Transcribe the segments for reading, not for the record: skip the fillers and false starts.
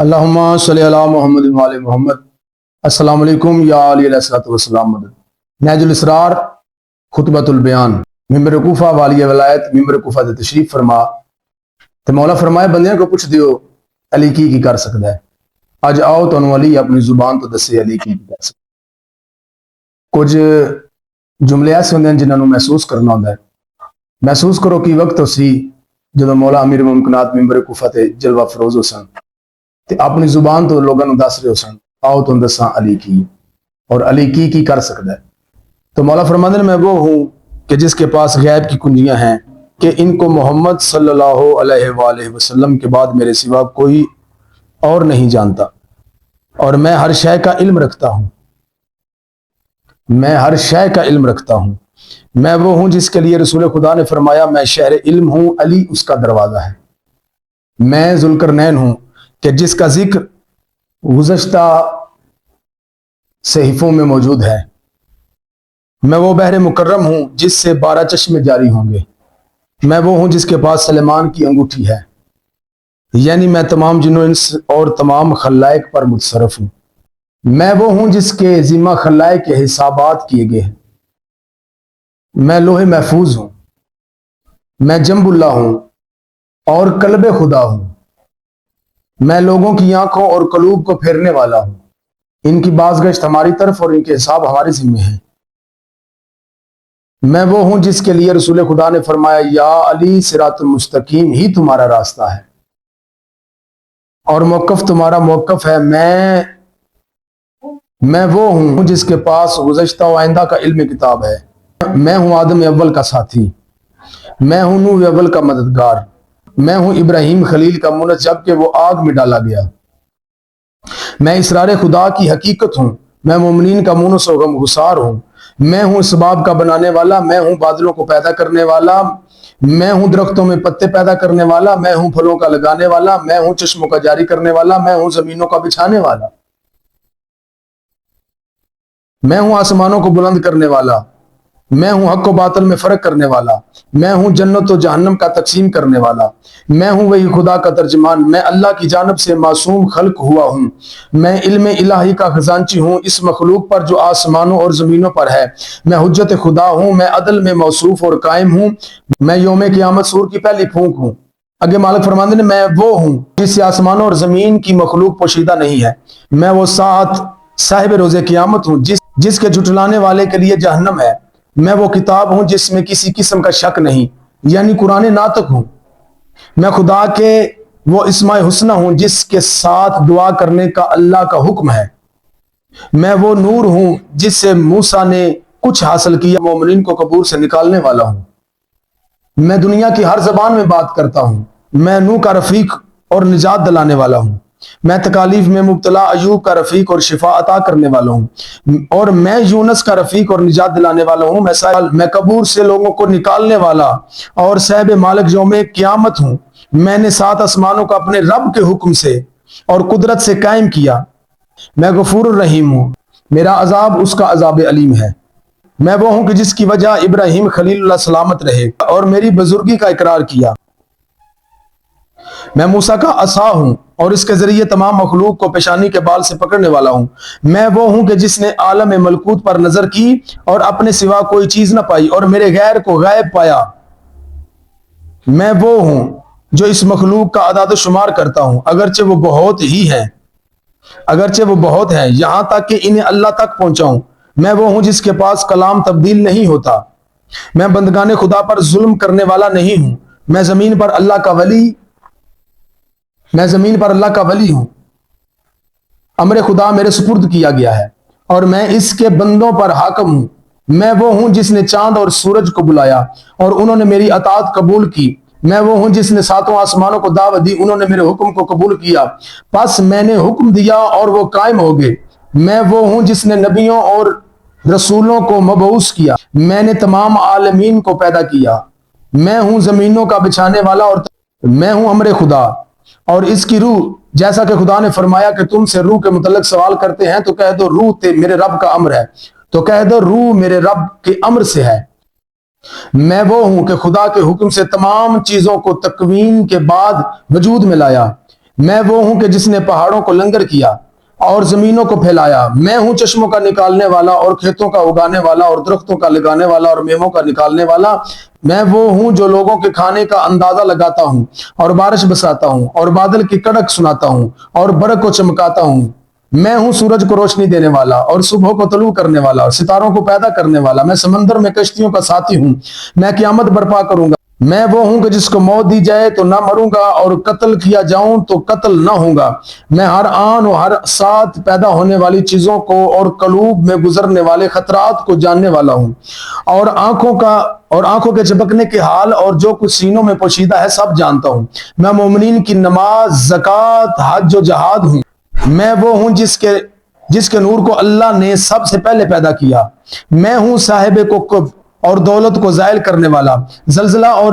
اللہم صلی علی محمد و علی محمد۔ السلام علیکم یا علی علیہ السلام مدد۔ نہج الاسرار خطبۃ البیان ممبر کوفہ والی ولایت ممبر کوفہ دے تشریف فرما تے مولا فرمائے بندیاں کو پوچھ دیو علی کی کر سکتا ہے۔ اج آؤ تانوں علی اپنی زبان تو دسے علی کی کر سکتا ہے۔ کچھ جملے ایسے ہوندے ہیں جنہاں نوں محسوس کرنا ہوندا ہے۔ محسوس کرو کہ وقت اسی جدوں مولا امیر ممکنات ممبر کوفہ تے جلوہ فروز ہو سن تے اپنی زبان تو لوگوں نوں دس رہے ہو سن آؤ تم دساں علی کی اور علی کی کر سکتا ہے۔ تو مولا فرماندے نے میں وہ ہوں کہ جس کے پاس غیب کی کنجیاں ہیں کہ ان کو محمد صلی اللہ علیہ وآلہ وسلم کے بعد میرے سوا کوئی اور نہیں جانتا، اور میں ہر شے کا علم رکھتا ہوں۔ میں ہر شے کا علم رکھتا ہوں۔ میں وہ ہوں جس کے لیے رسول خدا نے فرمایا میں شہر علم ہوں، علی اس کا دروازہ ہے۔ میں ذوالقرنین ہوں کہ جس کا ذکر گزشتہ صحیفوں میں موجود ہے۔ میں وہ بحر مکرم ہوں جس سے 12 چشمے جاری ہوں گے۔ میں وہ ہوں جس کے پاس سلیمان کی انگوٹھی ہے، یعنی میں تمام جن و انس اور تمام خلائق پر متصرف ہوں۔ میں وہ ہوں جس کے ذمہ خلائق کے حسابات کیے گئے ہیں۔ میں لوح محفوظ ہوں۔ میں جنب اللہ ہوں اور قلب خدا ہوں۔ میں لوگوں کی آنکھوں اور قلوب کو پھیرنے والا ہوں۔ ان کی بازگشت ہماری طرف اور ان کے حساب ہمارے ذمہ ہیں۔ میں وہ ہوں جس کے لیے رسول خدا نے فرمایا یا علی صراط المستقیم ہی تمہارا راستہ ہے اور موقف تمہارا موقف ہے۔ میں وہ ہوں جس کے پاس گزشتہ و آئندہ کا علم کتاب ہے۔ میں ہوں آدم اول کا ساتھی۔ میں ہوں نوح اول کا مددگار۔ میں ہوں ابراہیم خلیل کا مونس جبکہ وہ آگ میں ڈالا گیا۔ میں اسرار خدا کی حقیقت ہوں۔ میں مومنین کا مونس و غمگسار ہوں۔ میں ہوں اسباب کا بنانے والا۔ میں ہوں بادلوں کو پیدا کرنے والا۔ میں ہوں درختوں میں پتے پیدا کرنے والا۔ میں ہوں پھلوں کا لگانے والا۔ میں ہوں چشموں کا جاری کرنے والا۔ میں ہوں زمینوں کا بچھانے والا۔ میں ہوں آسمانوں کو بلند کرنے والا۔ میں ہوں حق و باطل میں فرق کرنے والا۔ میں ہوں جنت و جہنم کا تقسیم کرنے والا۔ میں ہوں وہی خدا کا ترجمان۔ میں اللہ کی جانب سے معصوم خلق ہوا ہوں۔ میں علم الہی کا خزانچی ہوں اس مخلوق پر جو آسمانوں اور زمینوں پر ہے۔ میں حجت خدا ہوں۔ میں عدل میں موصوف اور قائم ہوں۔ میں یوم قیامت سور کی پہلی پھونک ہوں۔ آگے مالک فرماندے نے میں وہ ہوں جس سے آسمانوں اور زمین کی مخلوق پوشیدہ نہیں ہے۔ میں وہ ساتھ صاحب روز قیامت ہوں جس کے جھٹلانے والے کے لیے جہنم ہے۔ میں وہ کتاب ہوں جس میں کسی قسم کا شک نہیں، یعنی قرآن ناطق ہوں۔ میں خدا کے وہ اسماء حسنہ ہوں جس کے ساتھ دعا کرنے کا اللہ کا حکم ہے۔ میں وہ نور ہوں جس سے موسیٰ نے کچھ حاصل کیا، مومنین کو قبور سے نکالنے والا ہوں۔ میں دنیا کی ہر زبان میں بات کرتا ہوں۔ میں نوح کا رفیق اور نجات دلانے والا ہوں۔ میں تکالیف میں مبتلا ایوب کا رفیق اور شفا عطا کرنے والا ہوں، اور میں یونس کا رفیق اور نجات دلانے والا ہوں۔ میں قبور سے لوگوں کو نکالنے والا اور صاحب مالک یوم قیامت ہوں۔ میں نے 7 آسمانوں کو اپنے رب کے حکم سے اور قدرت سے قائم کیا۔ میں غفور الرحیم ہوں۔ میرا عذاب اس کا عذاب علیم ہے۔ میں وہ ہوں کہ جس کی وجہ ابراہیم خلیل اللہ سلامت رہے اور میری بزرگی کا اقرار کیا۔ میں موسیٰ کا عصا ہوں اور اس کے ذریعے تمام مخلوق کو پیشانی کے بال سے پکڑنے والا ہوں۔ میں وہ ہوں کہ جس نے عالم ملکوت پر نظر کی اور اپنے سوا کوئی چیز نہ پائی اور میرے غیر کو غائب پایا۔ میں وہ ہوں جو اس مخلوق کا اعداد و شمار کرتا ہوں، اگرچہ وہ بہت ہیں یہاں تک کہ انہیں اللہ تک پہنچاؤں۔ میں وہ ہوں جس کے پاس کلام تبدیل نہیں ہوتا۔ میں بندگان خدا پر ظلم کرنے والا نہیں ہوں۔ میں زمین پر اللہ کا ولی ہوں۔ امر خدا میرے سپرد کیا گیا ہے اور میں اس کے بندوں پر حاکم ہوں۔ میں وہ ہوں جس نے چاند اور سورج کو بلایا اور انہوں نے میری اطاعت قبول کی۔ میں وہ ہوں جس نے 7 آسمانوں کو دعوت دی، انہوں نے میرے حکم کو قبول کیا، پس میں نے حکم دیا اور وہ قائم ہو گئے۔ میں وہ ہوں جس نے نبیوں اور رسولوں کو مبعوث کیا۔ میں نے تمام عالمین کو پیدا کیا۔ میں ہوں زمینوں کا بچھانے والا اور میں ہوں امر خدا اور اس کی روح، جیسا کہ خدا نے فرمایا کہ تم سے روح کے متعلق سوال کرتے ہیں تو کہہ دو روح میرے رب کا امر ہے، تو کہہ دو روح میرے رب کے امر سے ہے۔ میں وہ ہوں کہ خدا کے حکم سے تمام چیزوں کو تکوین کے بعد وجود میں لایا۔ میں وہ ہوں کہ جس نے پہاڑوں کو لنگر کیا اور زمینوں کو پھیلایا. میں ہوں چشموں کا نکالنے والا اور کھیتوں کا اگانے والا اور درختوں کا لگانے والا اور میووں کا نکالنے والا. میں وہ ہوں جو لوگوں کے کھانے کا اندازہ لگاتا ہوں اور بارش برساتا ہوں اور بادل کی کڑک سناتا ہوں اور برق کو چمکاتا ہوں. میں ہوں سورج کو روشنی دینے والا اور صبح کو طلوع کرنے والا اور ستاروں کو پیدا کرنے والا. میں سمندر میں کشتیوں کا ساتھی ہوں. میں قیامت برپا کروں گا. میں وہ ہوں کہ جس کو موت دی جائے تو نہ مروں گا اور قتل کیا جاؤں تو قتل نہ ہوں گا. میں ہر آن و ہر ساتھ پیدا ہونے والی چیزوں کو اور قلوب میں گزرنے والے خطرات کو جاننے والا ہوں. اور آنکھوں کے جھپکنے کے حال اور جو کچھ سینوں میں پوشیدہ ہے سب جانتا ہوں. میں مومنین کی نماز، زکوٰۃ، حج و جہاد ہوں. میں وہ ہوں جس کے نور کو اللہ نے سب سے پہلے پیدا کیا. میں ہوں صاحب کوکب اور دولت کو زائل کرنے والا. زلزلہ اور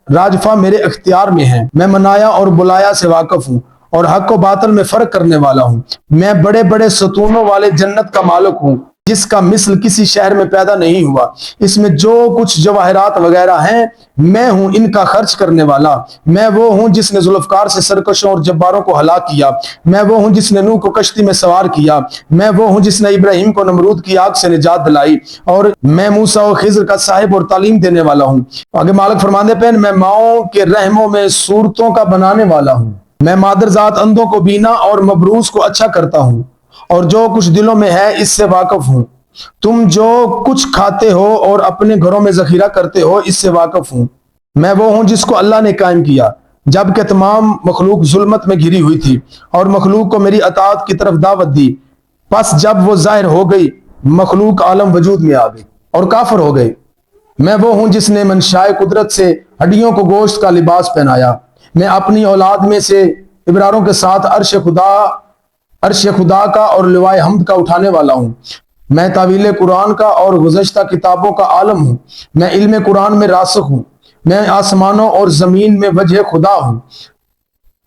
راجفہ میرے اختیار میں ہیں. میں منایا اور بلایا سے واقف ہوں اور حق و باطل میں فرق کرنے والا ہوں. میں بڑے بڑے ستونوں والے جنت کا مالک ہوں جس کا مثل کسی شہر میں پیدا نہیں ہوا. اس میں جو کچھ جواہرات وغیرہ ہیں میں ہوں ان کا خرچ کرنے والا. میں وہ ہوں جس نے ذوالفقار سے سرکشوں اور جباروں کو ہلاک کیا. میں وہ ہوں جس نے نوح کو کشتی میں سوار کیا. میں وہ ہوں جس نے ابراہیم کو نمرود کی آگ سے نجات دلائی. اور میں موسیٰ و خضر کا صاحب اور تعلیم دینے والا ہوں. آگے مالک فرماندے پہ میں ماؤں کے رحموں میں صورتوں کا بنانے والا ہوں. میں مادرزاد اندھوں کو بینا اور مبروز کو اچھا کرتا ہوں اور جو کچھ دلوں میں ہے اس سے واقف ہوں. تم جو کچھ کھاتے ہو اور اپنے گھروں میں ذخیرہ کرتے ہو اس سے واقف ہوں. میں وہ ہوں جس کو اللہ نے قائم کیا جبکہ تمام مخلوق ظلمت میں گھری ہوئی تھی اور مخلوق کو میری اطاعت کی طرف دعوت دی. پس جب وہ ظاہر ہو گئی مخلوق عالم وجود میں آ گئی اور کافر ہو گئے. میں وہ ہوں جس نے منشائے قدرت سے ہڈیوں کو گوشت کا لباس پہنایا. میں اپنی اولاد میں سے ابراروں کے ساتھ عرش خدا کا اور لوائے حمد کا اٹھانے والا ہوں. میں تعویل قرآن کا اور گزشتہ کتابوں کا عالم ہوں. میں علم قرآن میں راسخ ہوں. میں آسمانوں اور زمین میں وجہ خدا ہوں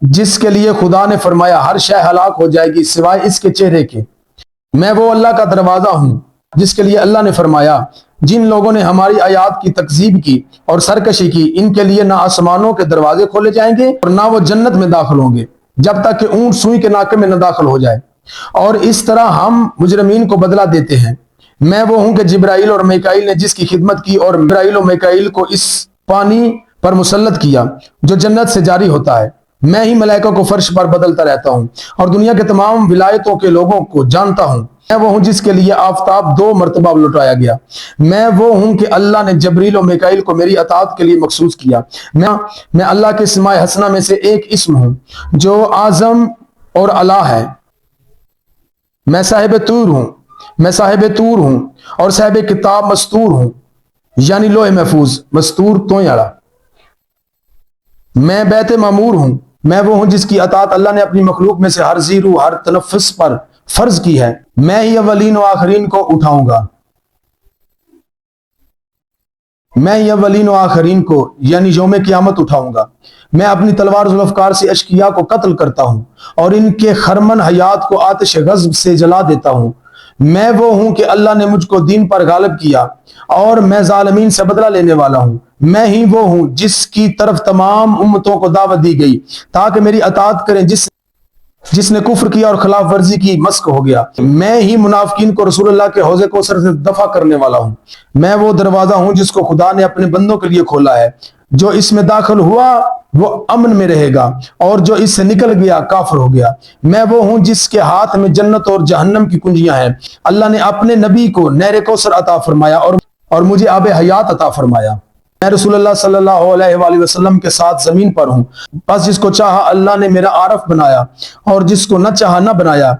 جس کے لیے خدا نے فرمایا ہر شے ہلاک ہو جائے گی سوائے اس کے چہرے کے. میں وہ اللہ کا دروازہ ہوں جس کے لیے اللہ نے فرمایا جن لوگوں نے ہماری آیات کی تکذیب کی اور سرکشی کی ان کے لیے نہ آسمانوں کے دروازے کھولے جائیں گے اور نہ وہ جنت میں داخل ہوں گے جب تک کہ اونٹ سوئی کے ناکے میں نہ داخل ہو جائے. اور اس طرح ہم مجرمین کو بدلہ دیتے ہیں. میں وہ ہوں کہ جبرائیل اور میکائیل نے جس کی خدمت کی اور جبرائیل و میکائیل کو اس پانی پر مسلط کیا جو جنت سے جاری ہوتا ہے. میں ہی ملائکہ کو فرش پر بدلتا رہتا ہوں اور دنیا کے تمام ولایتوں کے لوگوں کو جانتا ہوں. میں وہ ہوں جس کے لیے آفتاب 2 مرتبہ لوٹایا گیا. میں وہ ہوں کہ اللہ نے جبریل و میکائیل کو میری اطاعت کے لیے مخصوص کیا. میں اللہ کے اسماء حسنہ میں سے ایک اسم ہوں جو اعظم اور اعلیٰ ہے. میں صاحب طور ہوں اور صاحب کتاب مستور ہوں یعنی لوح محفوظ مستور تو یارا. میں بیت معمور ہوں. میں وہ ہوں جس کی اطاعت اللہ نے اپنی مخلوق میں سے ہر زیرو ہر تنفس پر فرض کی ہے. میں ہی اولین و آخرین کو اٹھاؤں گا. میں ہی اولین و آخرین کو یعنی یوم قیامت اٹھاؤں گا. میں اپنی تلوار ذوالفقار سے اشقیاء کو قتل کرتا ہوں اور ان کے خرمن حیات کو آتش غضب سے جلا دیتا ہوں. میں وہ ہوں کہ اللہ نے مجھ کو دین پر غالب کیا اور میں ظالمین سے بدلہ لینے والا ہوں. میں ہی وہ ہوں جس کی طرف تمام امتوں کو دعوت دی گئی تاکہ میری اطاعت کریں. جس نے کفر کیا اور خلاف ورزی کی مسخ ہو گیا. میں ہی منافقین کو رسول اللہ کے حوض کوثر سے دفع کرنے والا ہوں. میں وہ دروازہ ہوں جس کو خدا نے اپنے بندوں کے لیے کھولا ہے. جو اس میں داخل ہوا وہ امن میں رہے گا اور جو اس سے نکل گیا کافر ہو گیا. میں وہ ہوں جس کے ہاتھ میں جنت اور جہنم کی کنجیاں ہیں. اللہ نے اپنے نبی کو نہر کوثر عطا فرمایا اور مجھے آب حیات عطا فرمایا. میں رسول اللہ صلی اللہ علیہ وآلہ وسلم کے ساتھ زمین پر ہوں. بس جس کو چاہا اللہ نے میرا عارف بنایا اور جس کو نہ چاہا نہ بنایا.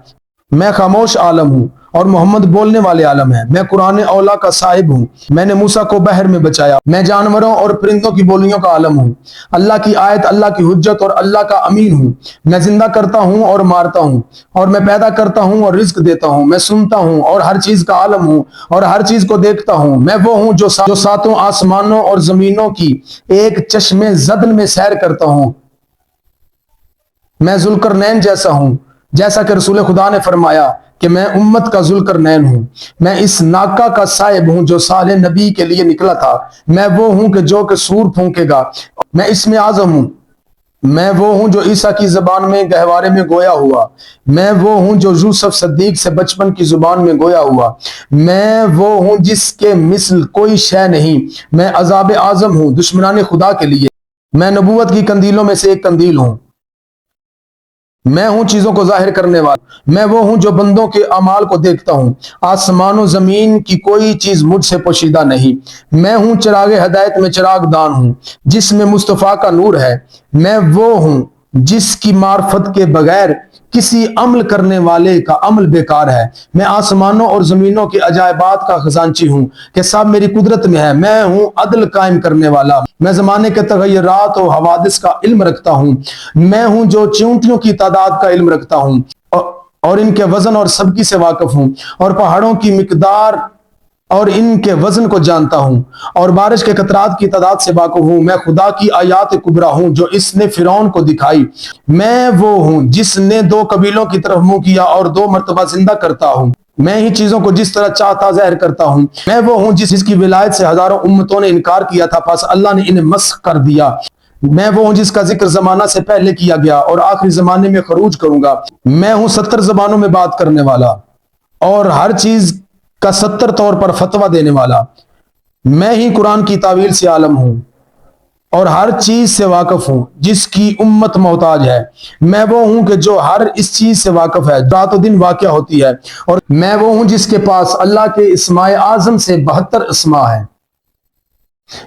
میں خاموش عالم ہوں اور محمد بولنے والے عالم ہیں. میں قرآن اولا کا صاحب ہوں. میں نے موسیٰ کو بحر میں بچایا. میں جانوروں اور پرندوں کی بولیوں کا عالم ہوں. اللہ کی آیت، اللہ کی حجت اور اللہ کا امین ہوں. میں زندہ کرتا ہوں اور مارتا ہوں اور میں پیدا کرتا ہوں اور رزق دیتا ہوں. میں سنتا ہوں اور ہر چیز کا عالم ہوں اور ہر چیز کو دیکھتا ہوں. میں وہ ہوں جو ساتوں آسمانوں اور زمینوں کی ایک چشمے زدن میں سیر کرتا ہوں. میں ذوالقرنین جیسا ہوں جیسا کہ رسول خدا نے فرمایا کہ میں امت کا ذوالقرنین ہوں. میں اس ناکہ کا صاحب ہوں جو صالح نبی کے لیے نکلا تھا. میں وہ ہوں کہ جو کہ سور پھونکے گا. میں اسم اعظم ہوں میں وہ ہوں جو عیسیٰ کی زبان میں گہوارے میں گویا ہوا، میں وہ ہوں جو یوسف صدیق سے بچپن کی زبان میں گویا ہوا، میں وہ ہوں جس کے مثل کوئی شے نہیں، میں عذاب اعظم ہوں دشمنان خدا کے لیے، میں نبوت کی کندیلوں میں سے ایک کندیل ہوں، میں ہوں چیزوں کو ظاہر کرنے والا، میں وہ ہوں جو بندوں کے اعمال کو دیکھتا ہوں، آسمان و زمین کی کوئی چیز مجھ سے پوشیدہ نہیں، میں ہوں چراغ ہدایت میں چراغ دان ہوں جس میں مصطفیٰ کا نور ہے، میں وہ ہوں جس کی معرفت کے بغیر کسی عمل کرنے والے کا عمل بیکار ہے، میں آسمانوں اور زمینوں کے عجائبات کا خزانچی ہوں کہ سب میری قدرت میں ہے، میں ہوں عدل قائم کرنے والا، میں زمانے کے تغیرات و حوادث کا علم رکھتا ہوں، میں ہوں جو چیونٹیوں کی تعداد کا علم رکھتا ہوں اور ان کے وزن اور سبکی سے واقف ہوں، اور پہاڑوں کی مقدار اور ان کے وزن کو جانتا ہوں، اور بارش کے قطرات کی تعداد سے واقف ہوں، میں خدا کی آیات کبریٰ ہوں جو اس نے فرعون کو دکھائی، میں وہ ہوں جس نے 2 قبیلوں کی طرف منہ کیا اور 2 مرتبہ زندہ کرتا ہوں، میں ہی چیزوں کو جس طرح چاہتا ظاہر کرتا ہوں، میں وہ ہوں جس کی ولایت سے ہزاروں امتوں نے انکار کیا تھا پس اللہ نے انہیں مسخ کر دیا، میں وہ ہوں جس کا ذکر زمانہ سے پہلے کیا گیا اور آخری زمانے میں خروج کروں گا، میں ہوں 70 زبانوں میں بات کرنے والا اور ہر چیز کا 70 طور پر فتویٰ دینے والا، میں ہی قرآن کی تعویل سے عالم ہوں اور ہر چیز سے واقف ہوں جس کی امت محتاج ہے، میں وہ ہوں کہ جو ہر اس چیز سے واقف ہے رات و دن واقع ہوتی ہے، اور میں وہ ہوں جس کے پاس اللہ کے اسماء اعظم سے 72 اسماء ہیں،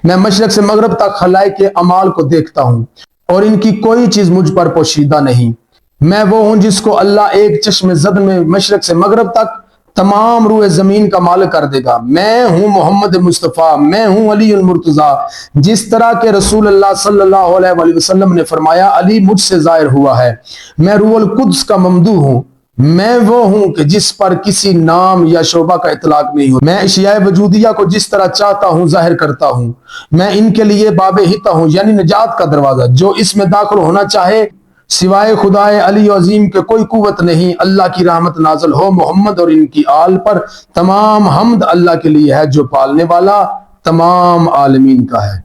میں مشرق سے مغرب تک خلائق کے اعمال کو دیکھتا ہوں اور ان کی کوئی چیز مجھ پر پوشیدہ نہیں، میں وہ ہوں جس کو اللہ ایک چشم زد میں مشرق سے مغرب تک تمام روح زمین کا مالک کر دے گا، میں ہوں محمد مصطفیٰ، میں ہوں علی المرتضیٰ، جس طرح کہ رسول اللہ صلی اللہ علیہ وآلہ وسلم نے فرمایا علی مجھ سے ظاہر ہوا ہے، میں روح القدس کا ممدوح ہوں، میں وہ ہوں کہ جس پر کسی نام یا شعبہ کا اطلاق نہیں ہو، میں اشیاء وجودیہ کو جس طرح چاہتا ہوں ظاہر کرتا ہوں، میں ان کے لیے باب ہتا ہوں یعنی نجات کا دروازہ، جو اس میں داخل ہونا چاہے سوائے خدائے علی عظیم کے کوئی قوت نہیں، اللہ کی رحمت نازل ہو محمد اور ان کی آل پر، تمام حمد اللہ کے لیے ہے جو پالنے والا تمام عالمین کا ہے۔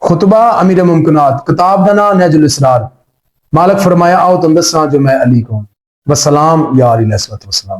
خطبہ امیر ممکنات، کتاب دا نام نہج الاسرار، مالک فرمایا آؤ تم دساں جو میں علی کو، وسلام یا علیہ السلام۔